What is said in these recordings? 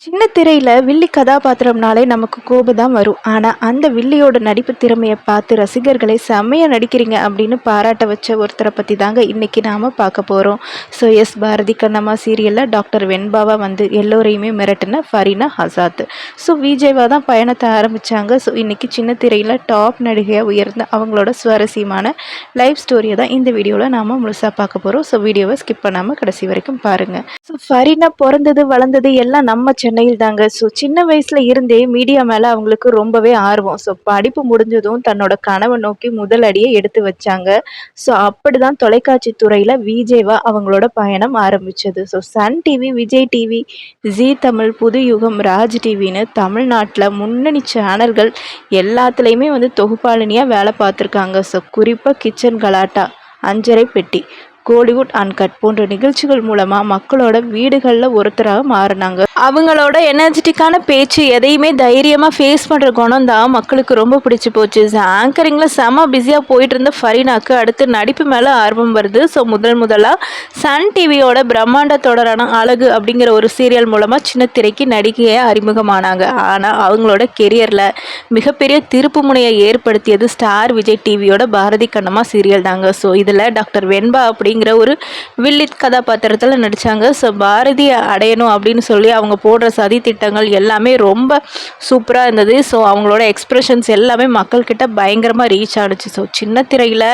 சின்ன திரையில வில்லி கதாபாத்திரம்னாலே நமக்கு கோபம் தான் வரும். ஆனா, அந்த வில்லியோட நடிப்பு திறமைய பார்த்து ரசிகர்களே செம்மையா நடிக்கிறீங்க அப்படின்னு பாராட்ட வச்ச ஒருத்தர பத்தி தாங்க இன்னைக்கு நாம பார்க்க போறோம். எஸ் பாரதி கண்ணம்மா சீரியல்ல டாக்டர் வெண்பாவா வந்து எல்லோரையுமே மிரட்டுன ஃபரீனா ஆசாத். விஜேவா தான் பயணத்த ஆரம்பிச்சாங்க. இன்னைக்கு சின்ன திரையில டாப் நடிகையா உயர்ந்த அவங்களோட சுவாரஸ்யமான லைஃப் ஸ்டோரிய தான் இந்த வீடியோல நாம முழுசா பார்க்க போறோம். வீடியோவை ஸ்கிப் பண்ணாம கடைசி வரைக்கும் பாருங்க. ஃபரீனா பொறந்தது, வளர்ந்தது எல்லாம் நம்ம சென்னையில் தாங்க. சின்ன வயசுல இருந்தே மீடியா மேல அவங்களுக்கு ரொம்பவே ஆர்வம். படிப்பு முடிஞ்சதும் தன்னோட கனவை நோக்கி முதல் அடியை எடுத்து வச்சாங்க. அப்படிதான் தொலைக்காட்சி துறையில விஜேவா அவங்களோட பயணம் ஆரம்பிச்சது. சன் டிவி, விஜய் டிவி, ஜீ தமிழ், புது யுகம், ராஜ் டிவின்னு தமிழ்நாட்டில் முன்னணி சேனல்கள் எல்லாத்துலேயுமே வந்து தொகுப்பாளினியா வேலை பார்த்துருக்காங்க. குறிப்பாக கிச்சன் கலாட்டா, அஞ்சரை பெட்டி, கோலிவுட் அன்கட் போன்ற நிகழ்ச்சிகள் மூலமா மக்களோட வீடுகள்ல ஒருத்தராக மாறினாங்க. அவங்களோட எனர்ஜெட்டிக்கான பேச்சு எதையுமே தைரியமா ஃபேஸ் பண்ற குணம் தான் மக்களுக்கு ரொம்ப பிடிச்சு போச்சு. ஆங்கரிங்ல செம பிஸியா போயிட்டு இருந்த ஃபரீனாக்கு அடுத்து நடிப்பு மேல ஆர்வம் வருது. முதலா சன் டிவியோட பிரம்மாண்ட தொடரான அழகு அப்படிங்கிற ஒரு சீரியல் மூலமா சின்ன திரைக்கு நடிகையை அறிமுகமானாங்க. ஆனா அவங்களோட கெரியர்ல மிகப்பெரிய திருப்பு முனையை ஏற்படுத்தியது ஸ்டார் விஜய் டிவியோட பாரதி கண்ணம்மா சீரியல் தாங்க. இதுல டாக்டர் வெண்பா அப்படிங்கிற ஒரு வில்லி கதாபாத்திரத்தில் நடித்தாங்க. பாரதியை அடையணும் அப்படின்னு சொல்லி அவங்க போடுற சதி திட்டங்கள் எல்லாமே ரொம்ப சூப்பராக இருந்தது. அவங்களோட எக்ஸ்பிரஷன்ஸ் எல்லாமே மக்கள்கிட்ட பயங்கரமாக ரீச் ஆனுச்சு. சின்ன திரையில்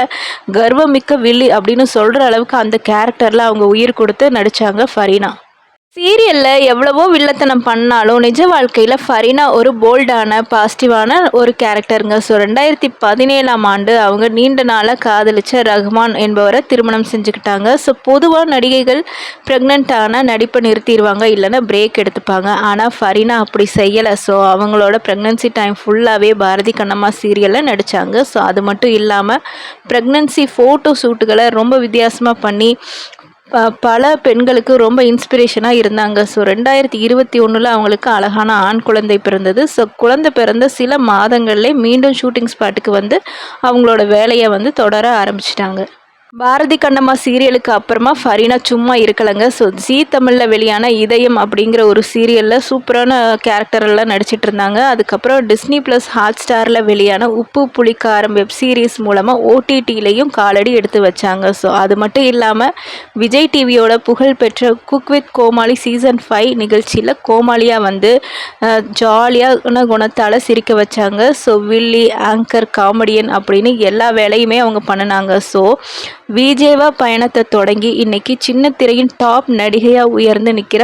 கர்வமிக்க வில்லி அப்படின்னு சொல்கிற அளவுக்கு அந்த கேரக்டரில் அவங்க உயிர் கொடுத்து நடித்தாங்க ஃபரீனா. சீரியலில் எவ்வளவோ வில்லத்தனம் பண்ணாலும் நிஜ வாழ்க்கையில் ஃபரீனா ஒரு போல்டான பாசிட்டிவான ஒரு கேரக்டருங்க. 2017ஆம் ஆண்டு அவங்க நீண்ட நாளாக காதலிச்ச ரஹ்மான் என்பவரை திருமணம் செஞ்சுக்கிட்டாங்க. பொதுவாக நடிகைகள் ப்ரெக்னென்ட்டான நடிப்பை நிறுத்திடுவாங்க, இல்லைன்னா பிரேக் எடுத்துப்பாங்க. ஆனால் ஃபரீனா அப்படி செய்யலை. அவங்களோட ப்ரெக்னன்சி டைம் ஃபுல்லாகவே பாரதி கண்ணம்மா சீரியலில் நடித்தாங்க. அது மட்டும் இல்லாமல் ப்ரெக்னன்சி ஃபோட்டோ ஷூட்டுகளை ரொம்ப வித்தியாசமாக பண்ணி பல பெண்களுக்கு ரொம்ப இன்ஸ்பிரேஷனாக இருந்தாங்க. 2021 அவங்களுக்கு அழகான ஆண் குழந்தை பிறந்தது. குழந்தை பிறந்த சில மாதங்கள்லேயே மீண்டும் ஷூட்டிங் ஸ்பாட்டுக்கு வந்து அவங்களோட வேலையை வந்து தொடர ஆரம்பிச்சிட்டாங்க. பாரதி கண்ணம்மா சீரியலுக்கு அப்புறமா ஃபரீனா சும்மா இருக்கலைங்க. ஜீ தமிழில் வெளியான இதயம் அப்படிங்கிற ஒரு சீரியலில் சூப்பரான கேரக்டரெல்லாம் நடிச்சிட்டு இருந்தாங்க. அதுக்கப்புறம் டிஸ்னி ப்ளஸ் ஹாட் ஸ்டாரில் வெளியான உப்பு புளிக்காரம் வெப் சீரிஸ் மூலமாக ஓடிடியிலையும் காலடி எடுத்து வச்சாங்க. அது மட்டும் இல்லாமல் விஜய் டிவியோட புகழ்பெற்ற குக் வித் கோமாளி சீசன் 5 நிகழ்ச்சியில் கோமாளியாக வந்து ஜாலியான குணத்தால் சிரிக்க வச்சாங்க. வில்லி, ஆங்கர், காமெடியன் அப்படின்னு எல்லா வேலையுமே அவங்க பண்ணினாங்க. விஜேவா பயணத்தை தொடங்கி இன்னைக்கு சின்ன திரையின் டாப் நடிகையா உயர்ந்து நிற்கிற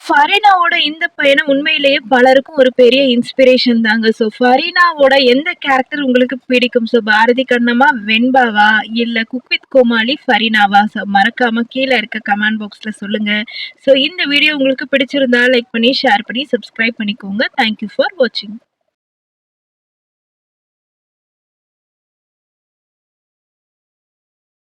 ஃபரீனாவோட இந்த பயணம் உண்மையிலேயே பலருக்கும் ஒரு பெரிய இன்ஸ்பிரேஷன் தாங்க. ஃபரீனாவோட எந்த கேரக்டர் உங்களுக்கு பிடிக்கும்? பாரதி கண்ணம்மா, வெண்பாவா, இல்ல குக் வித் கோமாளி ஃபரீனாவா? மறக்காம கீழே இருக்க கமெண்ட் பாக்ஸ்ல சொல்லுங்க. இந்த வீடியோ உங்களுக்கு பிடிச்சிருந்தா லைக் பண்ணி, ஷேர் பண்ணி, சப்ஸ்கிரைப் பண்ணிக்கோங்க. தேங்க்யூ ஃபார் வாட்சிங்.